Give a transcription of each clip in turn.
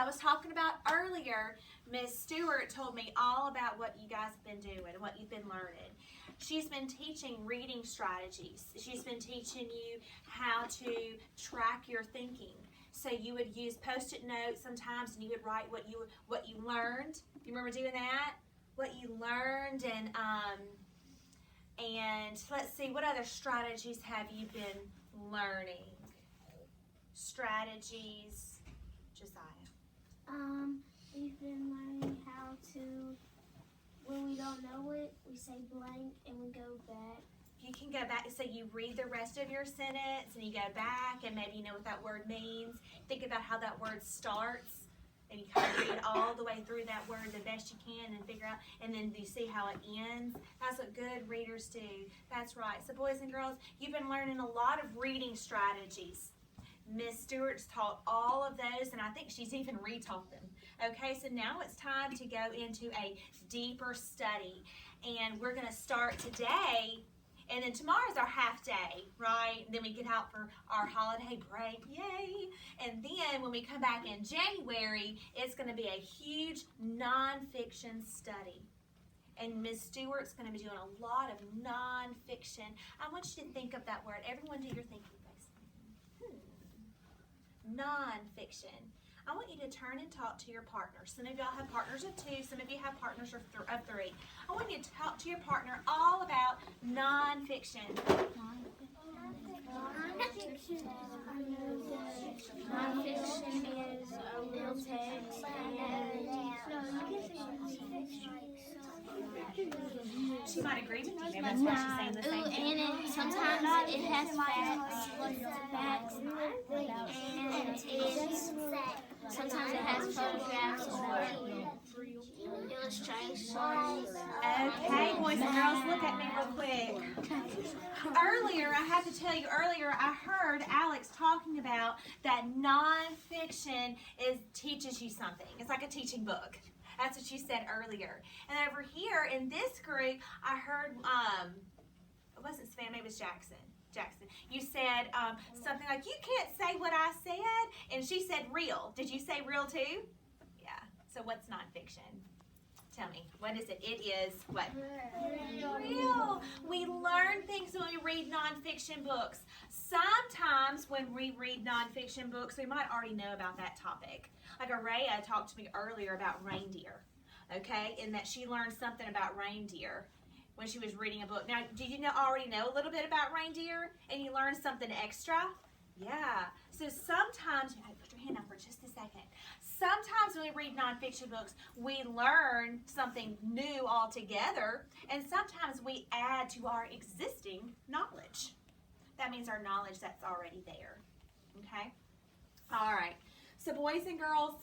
I was talking about earlier, Miss Stewart told me all about what you guys have been doing, what you've been learning. She's been teaching reading strategies. She's been teaching you how to track your thinking. So you would use Post-it notes sometimes, and you would write what you learned. You remember doing that? What you learned, and let's see, what other strategies have you been learning? Strategies, Josiah. We've been learning how to, when we don't know it, we say blank and we go back. You can go back, so you read the rest of your sentence and you go back and maybe you know what that word means. Think about how that word starts and you kind of read all the way through that word the best you can and figure out, and then you see how it ends. That's what good readers do. That's right. So boys and girls, you've been learning a lot of reading strategies. Miss Stewart's taught all of those, and I think she's even retaught them. Okay, so now it's time to go into a deeper study. And we're going to start today, and then tomorrow's our half day, right? And then we get out for our holiday break, yay! And then when we come back in January, it's going to be a huge nonfiction study. And Miss Stewart's going to be doing a lot of nonfiction. I want you to think of that word. Everyone do your thinking. Nonfiction. I want you to turn and talk to your partner. Some of y'all have partners of 2. Some of you have partners of 3. I want you to talk to your partner all about nonfiction. Nonfiction is a real text, She might agree with you. Maybe that's why she's saying the same thing. And sometimes it has facts, and sometimes it has photographs or illustrations. Okay, boys and girls, look at me real quick. Earlier, I have to tell you, I heard Alex talking about that nonfiction teaches you something. It's like a teaching book. That's what you said earlier. And over here in this group, I heard, it wasn't Savannah, maybe it was Jackson. You said something like, you can't say what I said. And she said real. Did you say real too? Yeah. So what's nonfiction? Tell me, what is it? It is what? Real. We learn things when we read nonfiction books. Sometimes when we read nonfiction books, we might already know about that topic. Like Araya talked to me earlier about reindeer, okay? And that she learned something about reindeer when she was reading a book. Now, do you already know a little bit about reindeer and you learned something extra? Yeah. So sometimes, put your hand up for just a second. Sometimes when we read nonfiction books, we learn something new altogether, and sometimes we add to our existing knowledge. That means our knowledge that's already there, okay? All right. So boys and girls,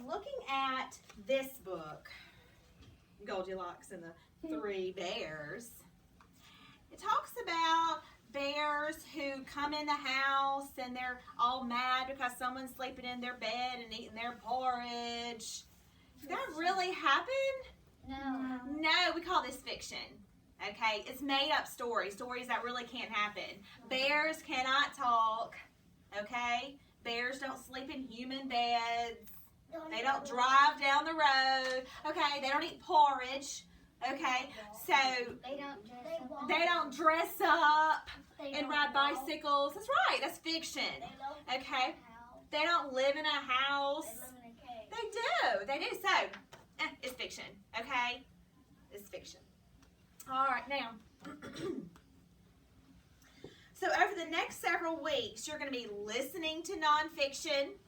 looking at this book, Goldilocks and the 3 Bears, it talks about bears who come in the house and they're all mad because someone's sleeping in their bed and eating their porridge. Did that really happen? No. No, we call this fiction. Okay, it's made up stories that really can't happen. Bears cannot talk. Okay, bears don't sleep in human beds. They don't drive down the road. Okay, they don't eat porridge. Okay, so they don't dress up and ride bicycles. That's right, that's fiction. Okay, they don't live in a house. They do. So, it's fiction. Okay, it's fiction. All right, now, so over the next several weeks, you're going to be listening to nonfiction.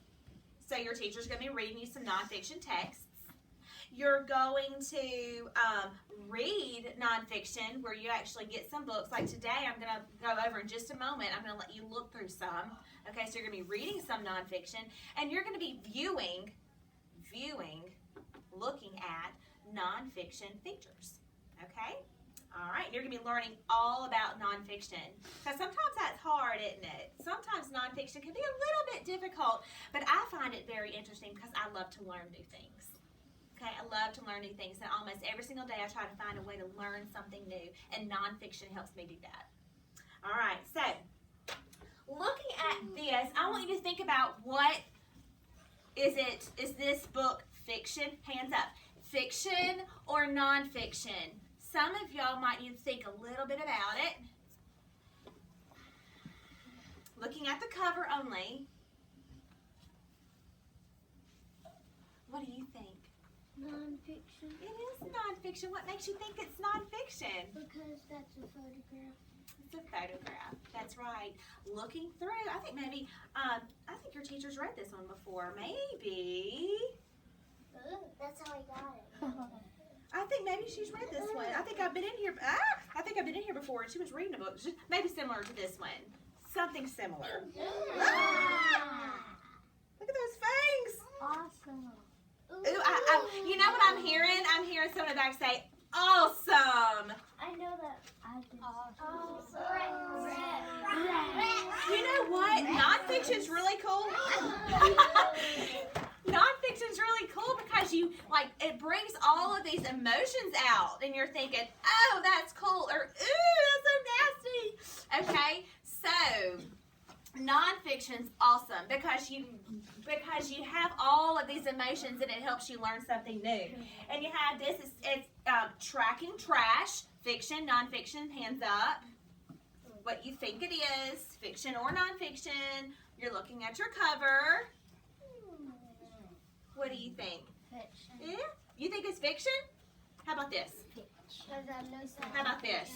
So your teacher's going to be reading you some nonfiction texts. You're going to read nonfiction where you actually get some books. Like today, I'm going to go over in just a moment. I'm going to let you look through some. Okay, so you're going to be reading some nonfiction. And you're going to be viewing, looking at nonfiction features. Okay? All right, you're going to be learning all about nonfiction. Because sometimes that's hard, isn't it? Sometimes nonfiction can be a little bit difficult, but I find it very interesting because I love to learn new things. Okay, I love to learn new things, and almost every single day I try to find a way to learn something new, and nonfiction helps me do that. All right, so looking at this, I want you to think about what Is this book fiction? Hands up. Fiction or nonfiction? Some of y'all might need to think a little bit about it. Looking at the cover only. What do you think? Nonfiction. It is nonfiction. What makes you think it's nonfiction? Because that's a photograph. It's a photograph. That's right. Looking through. I think maybe, I think your teacher's read this one before. Maybe. That's how I got it. I think maybe she's read this one. I think I've been in here. I think I've been in here before, and she was reading a book, just maybe similar to this one. Something similar. Look at those fangs. Awesome. Ooh, you know what I'm hearing? I'm hearing someone in the back say, "Awesome." I know that. I did. Awesome. You know what? Nonfiction's really cool. Nonfiction's really cool because it brings all of these emotions out, and you're thinking, "Oh, that's cool," or "Ooh, that's so nasty." Okay, so nonfiction's awesome because you have all of these emotions, and it helps you learn something new. And you have this. It's tracking trash. Fiction, nonfiction. Hands up. What you think it is, fiction or nonfiction. You're looking at your cover. What do you think? Fiction. Yeah? You think it's fiction? How about this? How about this?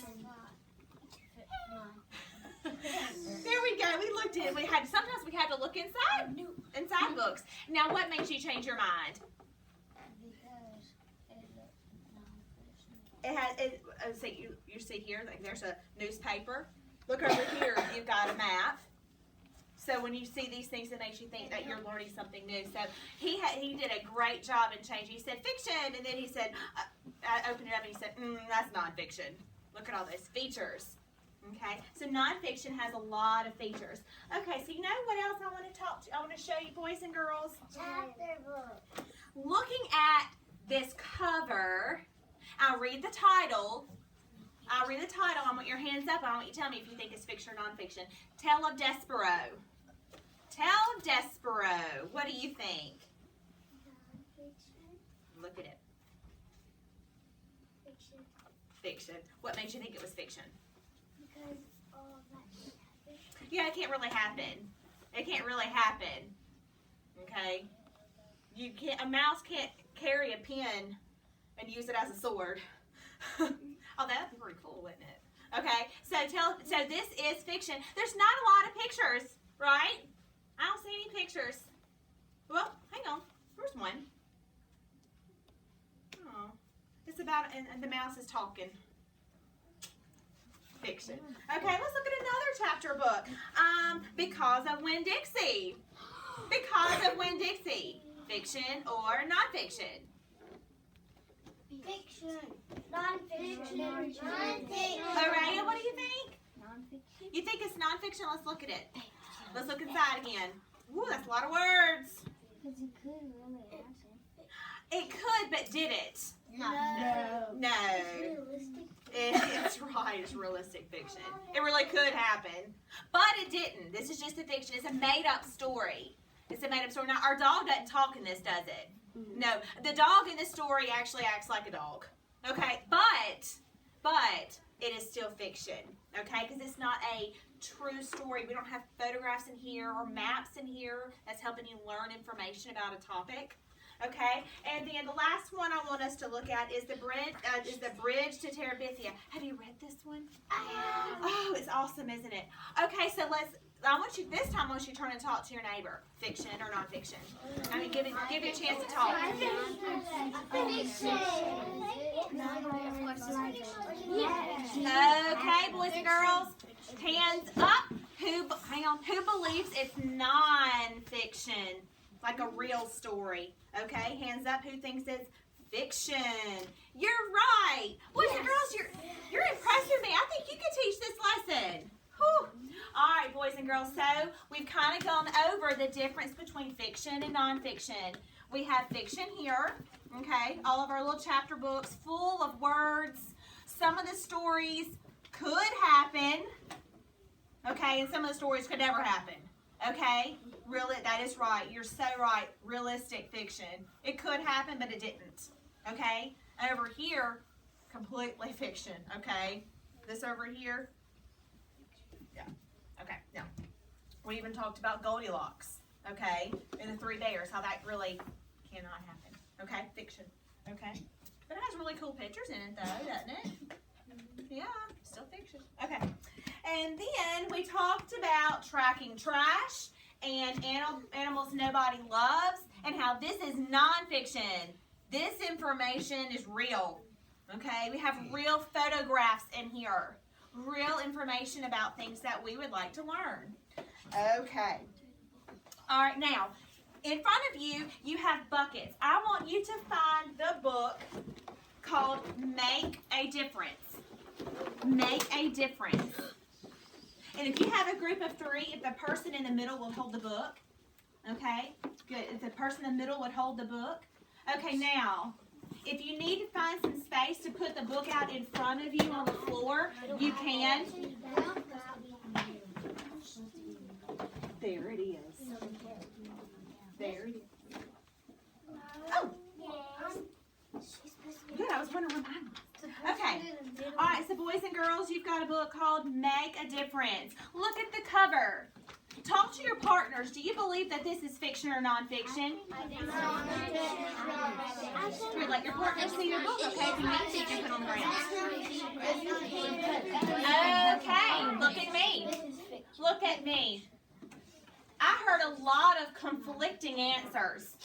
There we go. We looked at it. Sometimes we had to look inside books. Now, what makes you change your mind? Because it looks nonfiction. It has. So you see here, like there's a newspaper. Look over here. You've got a map. So when you see these things, it makes you think that you're learning something new. So he did a great job in changing. He said fiction, and then he said, I opened it up and he said, that's nonfiction. Look at all those features. Okay, so nonfiction has a lot of features. Okay, so you know what else I want to show you, boys and girls? Chapter book. Looking at this cover, I'll read the title. I want your hands up. I want you to tell me if you think it's fiction or nonfiction. Tale of Despero. Tale of Despero. What do you think? Nonfiction. Look at it. Fiction. Fiction. What made you think it was fiction? Because all of that can happen. Yeah, it can't really happen. It can't really happen. Okay? A mouse can't carry a pen and use it as a sword. Oh, that'd be pretty cool, wouldn't it? Okay, so this is fiction. There's not a lot of pictures, right? I don't see any pictures. Well, hang on. There's one. Oh, it's about, and the mouse is talking. Fiction. Okay, let's look at another chapter book. Because of Winn-Dixie. Because of Winn-Dixie. Fiction or nonfiction? Fiction. Nonfiction. Nonfiction. Araya, what do you think? Nonfiction. You think it's nonfiction? Let's look at it. Let's look inside again. Ooh, that's a lot of words. Because it could really happen. It could, but did it? No. No. Realistic. It's right. It's realistic fiction. It really could happen, but it didn't. This is just a fiction. It's a made-up story. It's a made-up story. Now, our dog doesn't talk in this, does it? No. The dog in this story actually acts like a dog. Okay, but it is still fiction. Okay, because it's not a true story. We don't have photographs in here or maps in here that's helping you learn information about a topic. Okay, and then the last one I want us to look at is the Bridge to Terabithia. Have you read this one? Oh, it's awesome, isn't it? Okay, so I want you to turn and talk to your neighbor. Fiction or nonfiction? I mean, give you a chance to talk. Okay, boys and girls, hands up. Who believes it's nonfiction? Like a real story. Okay, hands up. Who thinks it's fiction? You're right. Boys and girls, you're impressing me. I think you can teach this lesson. Whew. All right, boys and girls. So we've kind of gone over the difference between fiction and nonfiction. We have fiction here. Okay, all of our little chapter books full of words. Some of the stories could happen. Okay, and some of the stories could never happen. Okay. Really, that is right. You're so right. Realistic fiction. It could happen, but it didn't. Okay? Over here, completely fiction. Okay? This over here, yeah. Okay, now, we even talked about Goldilocks. Okay? In the Three Bears, how that really cannot happen. Okay? Fiction. Okay? But it has really cool pictures in it, though, doesn't it? Yeah, still fiction. Okay. And then we talked about tracking trash and animals nobody loves, and how this is nonfiction. This information is real. Okay? We have real photographs in here. Real information about things that we would like to learn. Okay. All right, now, in front of you, you have buckets. I want you to find the book called Make a Difference. Make a Difference. And if you have a group of three, if the person in the middle will hold the book, okay? Good. If the person in the middle would hold the book. Okay, now, if you need to find some space to put the book out in front of you on the floor, you can. There it is. There it is. Oh! Good, I was wondering where mine was. Okay. All right, so boys and girls, you've got a book called Make a Difference. Look at the cover. Talk to your partners. Do you believe that this is fiction or nonfiction? Here, let your partner see your book, okay? If you need to, you can put on the ground. Okay, look at me. Look at me. I heard a lot of conflicting answers.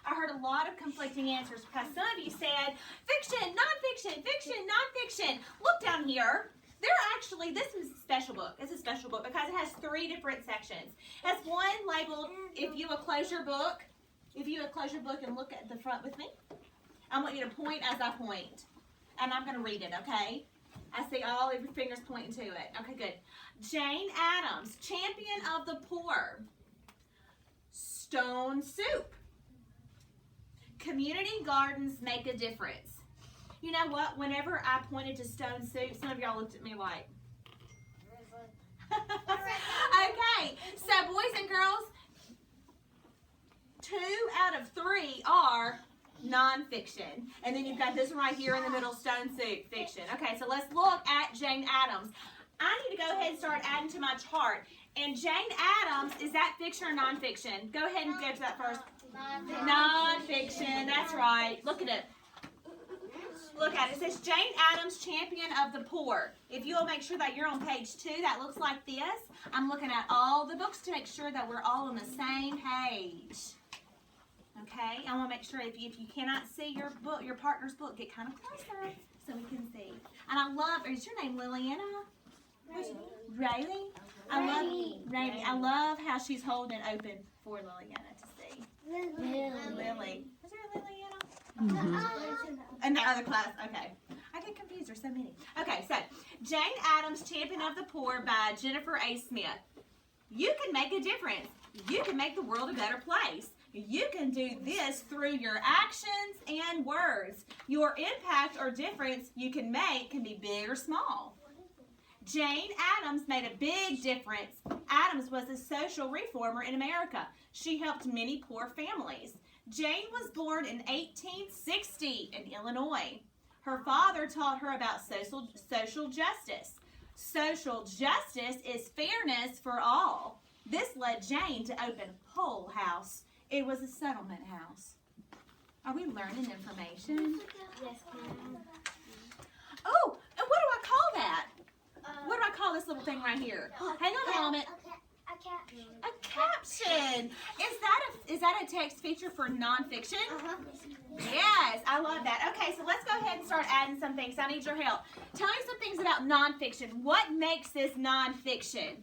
I heard a lot of conflicting answers because some of you said, fiction, nonfiction, fiction, nonfiction. Look down here. They're actually, this is a special book. It's a special book because it has 3 different sections. It has one labeled, if you would close your book. If you would close your book and look at the front with me. I want you to point as I point. And I'm going to read it, okay? I see all of your fingers pointing to it. Okay, good. Jane Addams, Champion of the Poor. Stone Soup. Community gardens make a difference. You know what? Whenever I pointed to Stone Soup, some of y'all looked at me like. Okay, so boys and girls, 2 out of 3 are nonfiction. And then you've got this one right here in the middle, Stone Soup, fiction. Okay, so let's look at Jane Addams. I need to go ahead and start adding to my chart. And Jane Addams, is that fiction or nonfiction? Go ahead and go to that first. Nonfiction, that's right. Look at it. Look at it. It says Jane Addams, Champion of the Poor. If you'll make sure that you're on page 2, that looks like this. I'm looking at all the books to make sure that we're all on the same page. Okay? I want to make sure if you cannot see your book, your partner's book, get kind of closer so we can see. And I love, is your name Liliana? Riley? Rainy. I love how she's holding it open for Liliana to see. Lily. Is there a Liliana? Mm-hmm. In the other class. Okay. I get confused. There's so many. Okay, so Jane Addams, Champion of the Poor by Jennifer A. Smith. You can make a difference. You can make the world a better place. You can do this through your actions and words. Your impact or difference you can make can be big or small. Jane Addams made a big difference. Addams was a social reformer in America. She helped many poor families. Jane was born in 1860 in Illinois. Her father taught her about social justice. Social justice is fairness for all. This led Jane to open Hull House. It was a settlement house. Are we learning information? Yes, ma'am. Oh, and what do I call that? What do I call this little thing right here? Hang on a moment. A caption. A caption. Is that a text feature for nonfiction? Yes, I love that. Okay, so let's go ahead and start adding some things. I need your help. Tell me some things about nonfiction. What makes this nonfiction?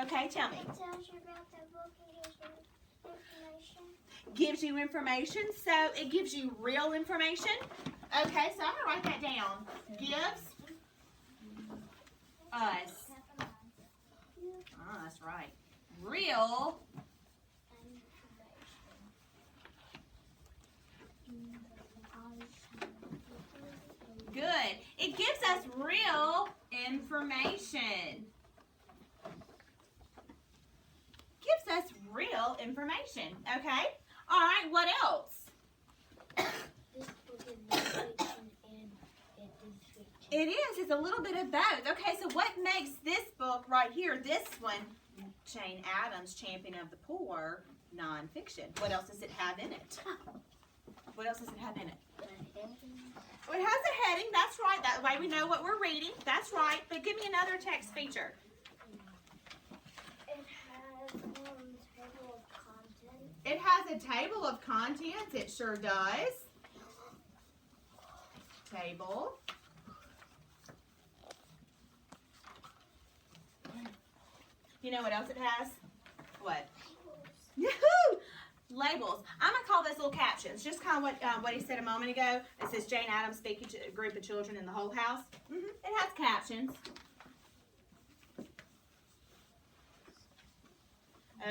Okay, tell me. It tells you about the book and gives you information. Gives you information, so it gives you real information. Okay, so I'm going to write that down. Gives us. Oh, that's right. Real good. It gives us real information. Gives us real information. information. Okay? All right, what else? This book is nonfiction and it is fiction. It is. It's a little bit of both. Okay, so what makes this book right here, this one, Jane Addams, Champion of the Poor, nonfiction? What else does it have in it? What else does it have in it? Well, it has a heading. That's right. That way we know what we're reading. That's right. But give me another text feature. It has table of contents. It has a table of contents. It sure does. Table. You know what else it has? What? Yahoo! Labels. I'm going to call those little captions. Just kind of what he said a moment ago. It says Jane Addams speaking to a group of children in the whole house. It has captions.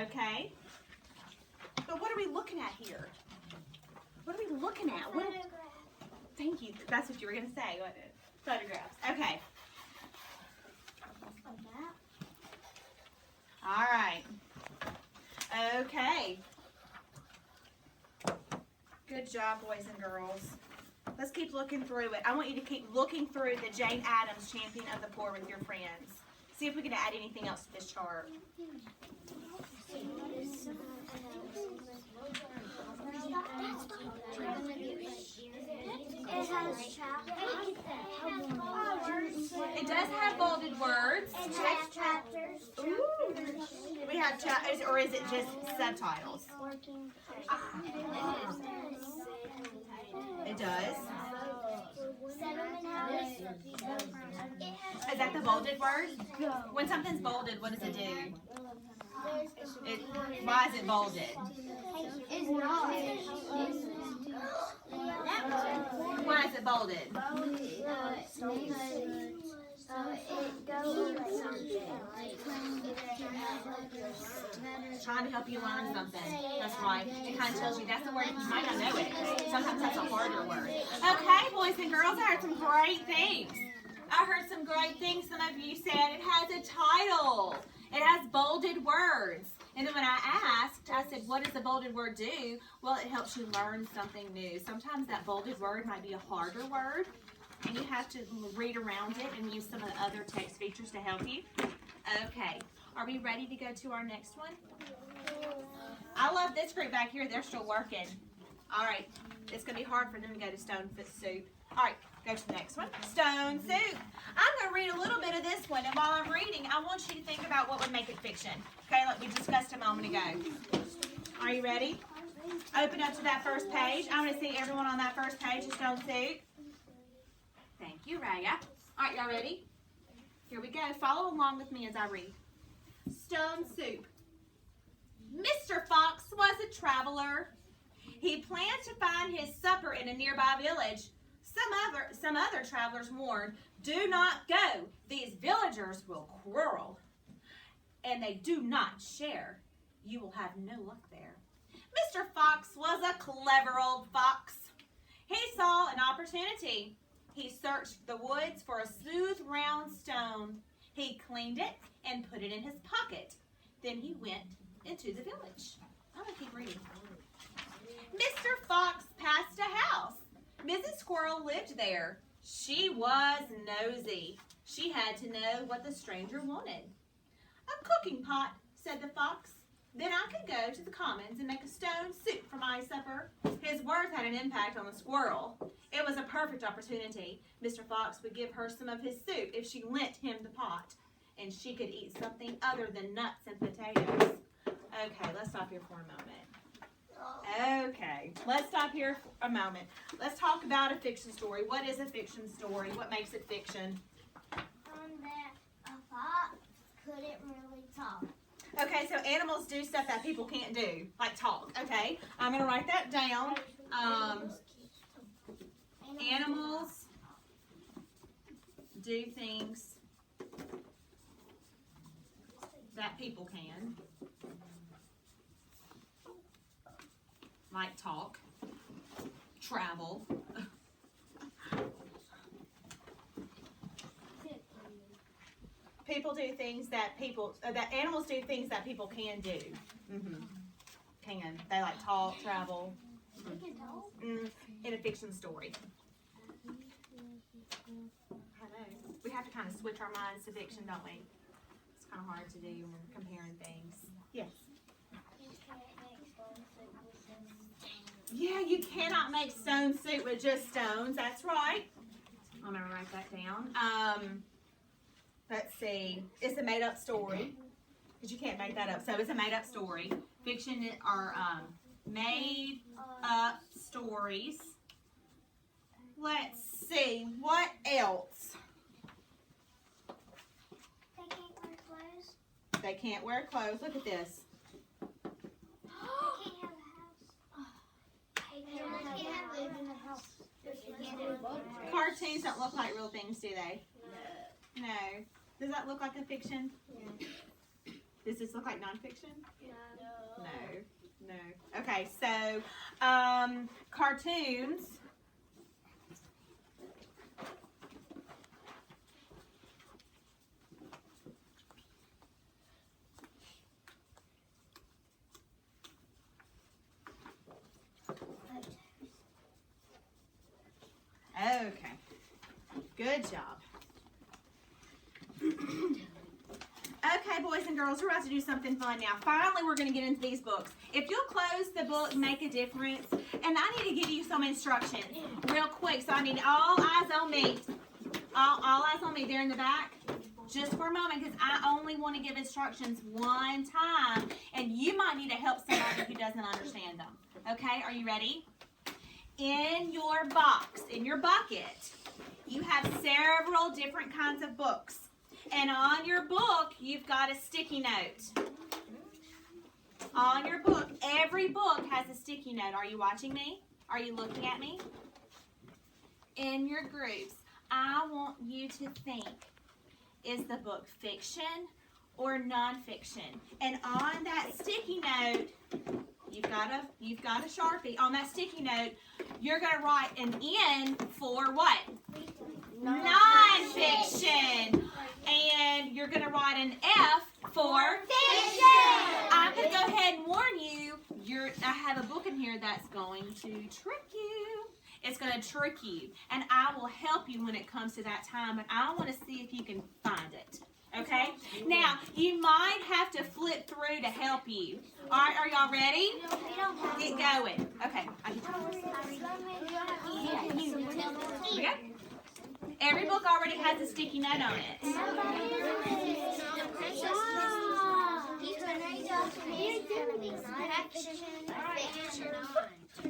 Okay. But what are we looking at here? What are we looking at? What? Thank you. That's what you were going to say. What? Photographs. Okay. A map. All right. Okay. Good job, boys and girls. Let's keep looking through it. I want you to keep looking through the Jane Addams Champion of the Poor with your friends. See if we can add anything else to this chart. It does have bolded words. It has chapters. We have chapters, or is it just subtitles? It does. Is that the bolded word? When something's bolded, what does it do? Why is it bolded? It's not. Why is it bolded? It goes with something. Trying to help you learn something. That's right. It kind of tells you that's the word. You might not know it. Sometimes that's a harder word. Okay, boys and girls, I heard some great things. I heard some great things. Some of you said it has a title. It has bolded words. And then when I asked, I said, what does the bolded word do? Well, it helps you learn something new. Sometimes that bolded word might be a harder word, and you have to read around it and use some of the other text features to help you. Okay, are we ready to go to our next one? I love this group back here. They're still working. All right, it's going to be hard for them to go to Stone Soup. All right, go to the next one. Stone Soup. I'm going to read a little bit of this one, and while I'm reading, I want you to think about what would make it fiction. Okay, like we discussed a moment ago. Are you ready? Open up to that first page. I want to see everyone on that first page of Stone Soup. Thank you, Raya. All right, y'all ready? Here we go. Follow along with me as I read. Stone Soup. Mr. Fox was a traveler. He planned to find his supper in a nearby village. Some other travelers warned, do not go. These villagers will quarrel. And they do not share. You will have no luck there. Mr. Fox was a clever old fox. He saw an opportunity. He searched the woods for a smooth, round stone. He cleaned it and put it in his pocket. Then he went into the village. I'm going to keep reading. Mr. Fox passed a house. Mrs. Squirrel lived there. She was nosy. She had to know what the stranger wanted. A cooking pot, said the fox. Then I could go to the commons and make a stone soup for my supper. His words had an impact on the squirrel. It was a perfect opportunity. Mr. Fox would give her some of his soup if she lent him the pot, and she could eat something other than nuts and potatoes. Okay, let's stop here for a moment. Okay, let's stop here for a moment. Let's talk about a fiction story. What is a fiction story? What makes it fiction? That a fox couldn't really talk. Okay, so animals do stuff that people can't do, like talk. Okay, I'm going to write that down. Animals do things that people can, like talk, travel. People do things that animals do things that people can do. can. They like talk, travel. We can talk. In a fiction story. I know. We have to kind of switch our minds to fiction, don't we? It's kind of hard to do when we're comparing things. Yes. Yeah, you cannot make stone soup with just stones. That's right. I'm going to write that down. Let's see. It's a made-up story. Because you can't make that up. So it's a made-up story. Fiction are made-up stories. Let's see. What else? They can't wear clothes. They can't wear clothes. Look at this. Cartoons don't look like real things, do they? No. Does that look like a fiction? Yeah. Does this look like nonfiction? No. No. Okay, so cartoons. Okay. Good job. Okay, boys and girls, we're about to do something fun now. Finally, we're going to get into these books. If you'll close the book, make a difference. And I need to give you some instructions real quick. So I need all eyes on me. All eyes on me. They're in the back. Just for a moment, because I only want to give instructions one time. And you might need to help somebody who doesn't understand them. Okay, are you ready? In your box, in your bucket, you have several different kinds of books. And on your book, you've got a sticky note. On your book, every book has a sticky note. Are you watching me? Are you looking at me? In your groups, I want you to think, is the book fiction or nonfiction? And on that sticky note, you've got a Sharpie. On that sticky note, you're going to write an N for what? Nonfiction. And you're going to write an F for fiction. I'm going to go ahead and warn you, I have a book in here that's going to trick you. It's going to trick you. And I will help you when it comes to that time, but I want to see if you can find it. Okay? Now, you might have to flip through to help you. All right, are y'all ready? Get going. Okay. Here we go. Every book already has a sticky note on it.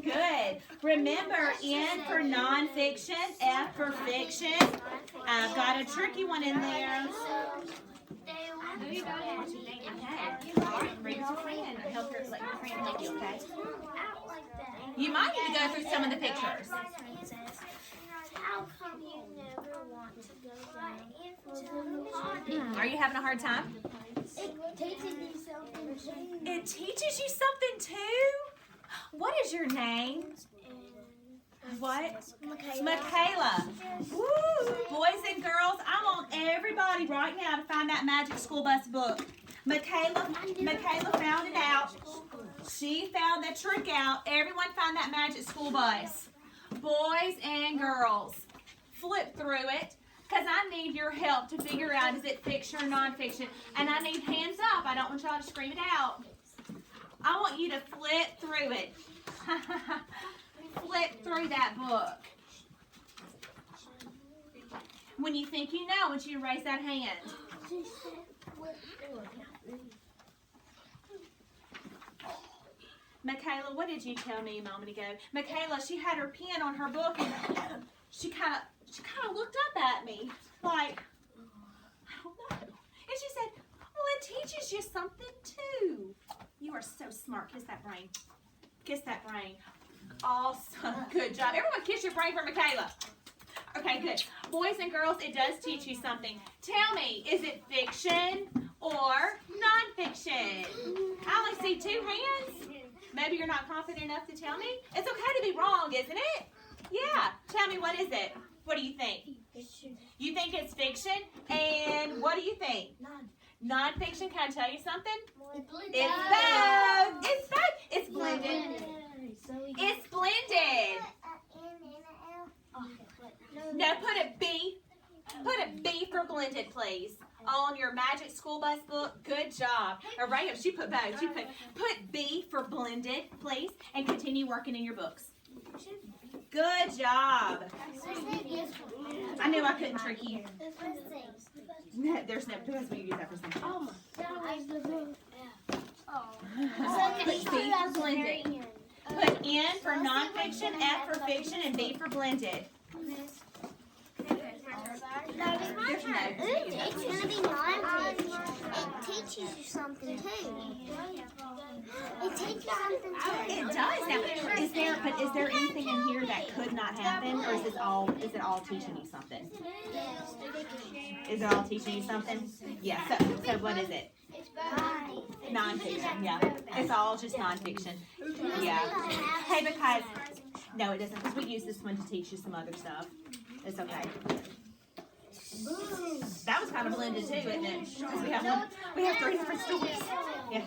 Good. Remember, N for nonfiction, F for fiction. I've got a tricky one in there. Okay. All right, bring your friend. Help her let your friend help you, okay? You might need to go through some of the pictures. How come you never want to go down? Are you having a hard time? It teaches you something too. It teaches you something too? What is your name? What? Michaela. Woo! Boys and girls, I want everybody right now to find that Magic School Bus book. Michaela found it out. She found the trick out. Everyone find that Magic School Bus. Boys and girls, flip through it, because I need your help to figure out, is it fiction or nonfiction? And I need hands up. I don't want y'all to scream it out. I want you to flip through it. Flip through that book. When you think you know, I want you to raise that hand. Michaela, what did you tell me a moment ago? Michaela, she had her pen on her book and she kind of looked up at me like, I don't know. And she said, well, it teaches you something too. You are so smart. Kiss that brain. Kiss that brain. Awesome. Good job. Everyone kiss your brain for Michaela. Okay, good. Boys and girls, it does teach you something. Tell me, is it fiction or nonfiction? I only see two hands. Maybe you're not confident enough to tell me. It's okay to be wrong, isn't it? Yeah. Tell me, what is it? What do you think? Fiction. You think it's fiction? And what do you think? Nonfiction, can I tell you something? It's It's both. It's both. It's blended. It's blended. No, put a B. Put a B for blended, please. On your Magic School Bus book. Good job. Araya, she put both. She put B for blended, please, and continue working in your books. Good job. I knew I couldn't trick you. No, there's no, because we use that for something. Oh Put C for blended. Put N for nonfiction, F for fiction, and B for blended. It's gonna be non-fiction. It teaches you something too. It teaches you something too. It does. Now, is there anything in here that could not happen, or is it all teaching you something? Is it all teaching you something? Yeah. So what is it? Nonfiction. Yeah. It's all just nonfiction. Yeah. Hey, because no, it doesn't. Because we use this one to teach you some other stuff. It's okay. That was kind of blended too, isn't it? Because we have 3 different stories. Yeah.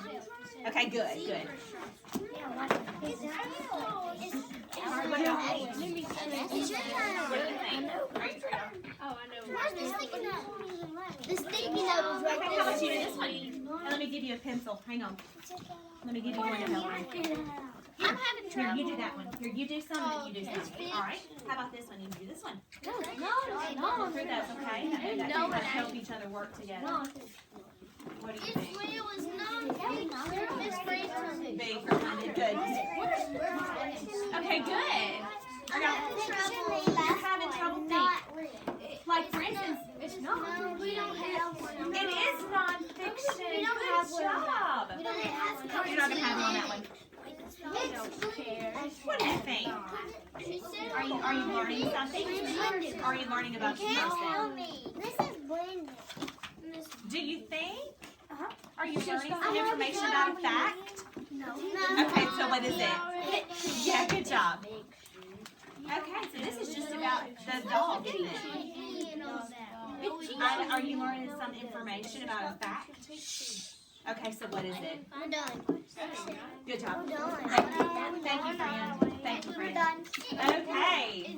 Okay, good. What else? It's your turn. What do you think? Where's the sticky note? The sticky note is right Okay, how about you do this one? And let me give you a pencil. Hang on. Let me give you one to help you. I'm having Here, trouble. you do that one. Here, you do some, and you do some. All right. How about this one? You do this one. No. Through those, okay? That can help each other work together. What do you think? Miss Frantom. B for blended. Good. Okay, good. You're having trouble thinking. Like, for instance, We don't have one. it is nonfiction. We don't Good have one. job. We don't have one. You're not going to have it on that one. What do you think? Are you learning something? Are you learning about the person? This is blended. Do you think? Are you learning some information about a fact? No. Okay, so what is it? Yeah, good job. Okay, so this is just about the dog, isn't it? Are you learning some information about a fact? Okay, so what is it? We're done. Good job. We're done. Thank you, friend. Thank you, We're friend. done. Okay.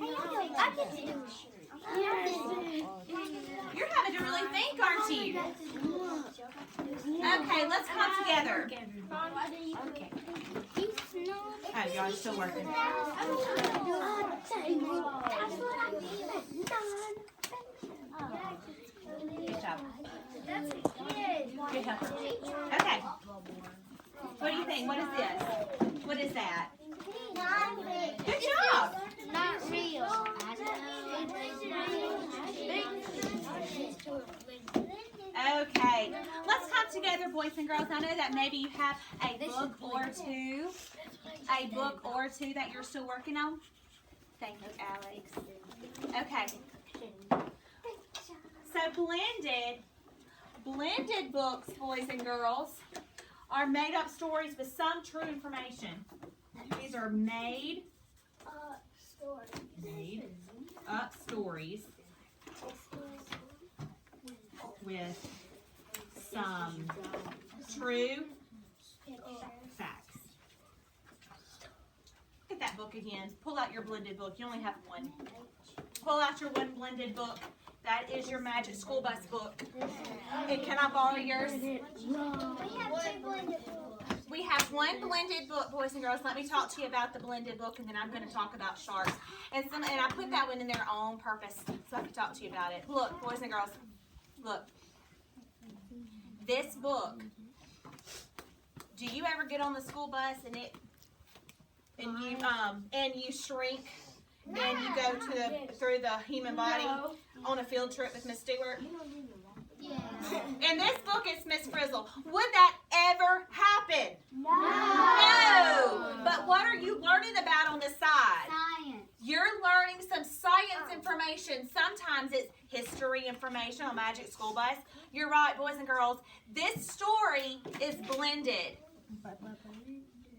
You're having to really think, aren't you? Okay, let's come together. Oh, y'all are still working. Good job. Good helper. Okay. What do you think? What is this? What is that? Good job. Not real. Okay. Let's come together, boys and girls. I know that maybe you have a book or two that you're still working on. Thank you, Alex. Okay. So blended books, boys and girls, are made up stories with some true information. These are made up stories with some true facts. Look at that book again. Pull out your blended book. You only have one. Pull out your one blended book. That is your Magic School Bus book. And can I borrow yours? We have one blended book, boys and girls. Let me talk to you about the blended book, and then I'm going to talk about sharks. And I put that one in there on purpose so I can talk to you about it. Look, boys and girls, look. This book. Do you ever get on the school bus and you shrink and you go through the human body on a field trip with Miss Stewart? Yeah. In this book, it's Miss Frizzle. Would that ever happen? No. But what are you learning about on the side? Science. You're learning some science information. Sometimes it's history information on Magic School Bus. You're right, boys and girls. This story is blended.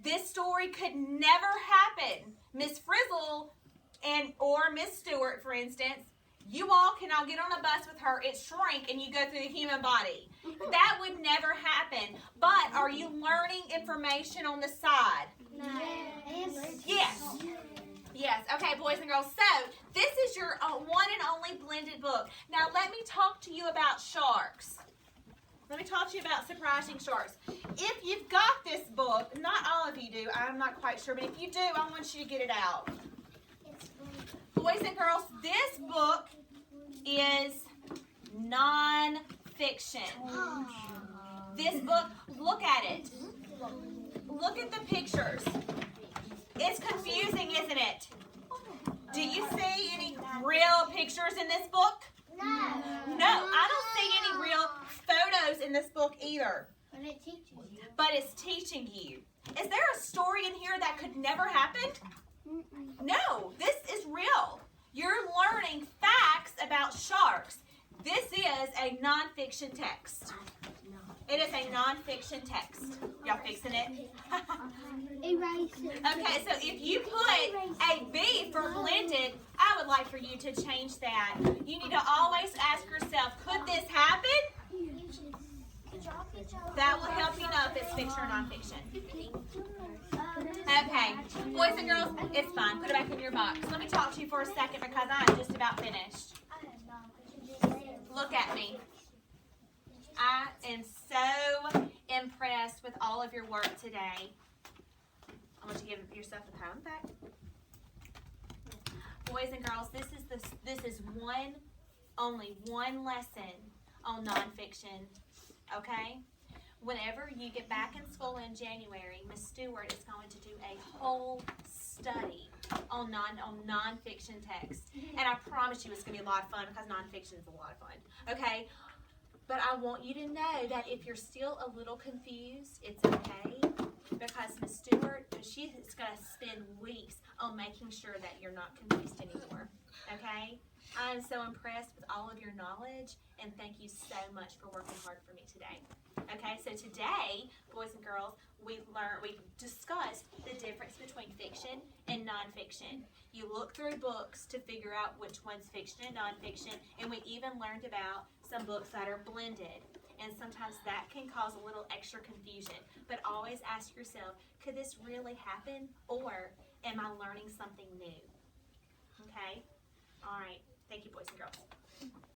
This story could never happen. Miss Frizzle or Miss Stewart, for instance, You all can all get on a bus with her, it shrink, and you go through the human body. That would never happen. But are you learning information on the side? No. Yes. Yes. Okay, boys and girls. So this is your one and only blended book. Now let me talk to you about sharks. Let me talk to you about surprising sharks. If you've got this book, not all of you do, I'm not quite sure, but if you do, I want you to get it out. Boys and girls, this book is nonfiction. This book, look at it. Look at the pictures. It's confusing, isn't it? Do you see any real pictures in this book? No. No, I don't see any real photos in this book either. But it teaches you. But it's teaching you. Is there a story in here that could never happen? No, this is real. You're learning facts about sharks. This is a nonfiction text. It is a nonfiction text. Y'all fixing it? Eraser. Okay, so if you put a B for blended, I would like for you to change that. You need to always ask yourself, could this happen? That will help you know if it's fiction or nonfiction. Okay, boys and girls, it's fine. Put it back in your box. Let me talk to you for a second because I'm just about finished. Look at me. I am so impressed with all of your work today. I want you to give yourself a pat on the back. Boys and girls, this is only one lesson on nonfiction. Okay? Whenever you get back in school in January, Miss Stewart is going to do a whole study on nonfiction text. And I promise you it's going to be a lot of fun because nonfiction is a lot of fun. Okay? But I want you to know that if you're still a little confused, it's okay. Because Miss Stewart, she's going to spend weeks on making sure that you're not confused anymore. Okay? I am so impressed with all of your knowledge, and thank you so much for working hard for me today. Okay, so today, boys and girls, we discussed the difference between fiction and nonfiction. You look through books to figure out which one's fiction and nonfiction, and we even learned about some books that are blended. And sometimes that can cause a little extra confusion. But always ask yourself, could this really happen? Or am I learning something new? Okay? All right. Thank you, boys and girls.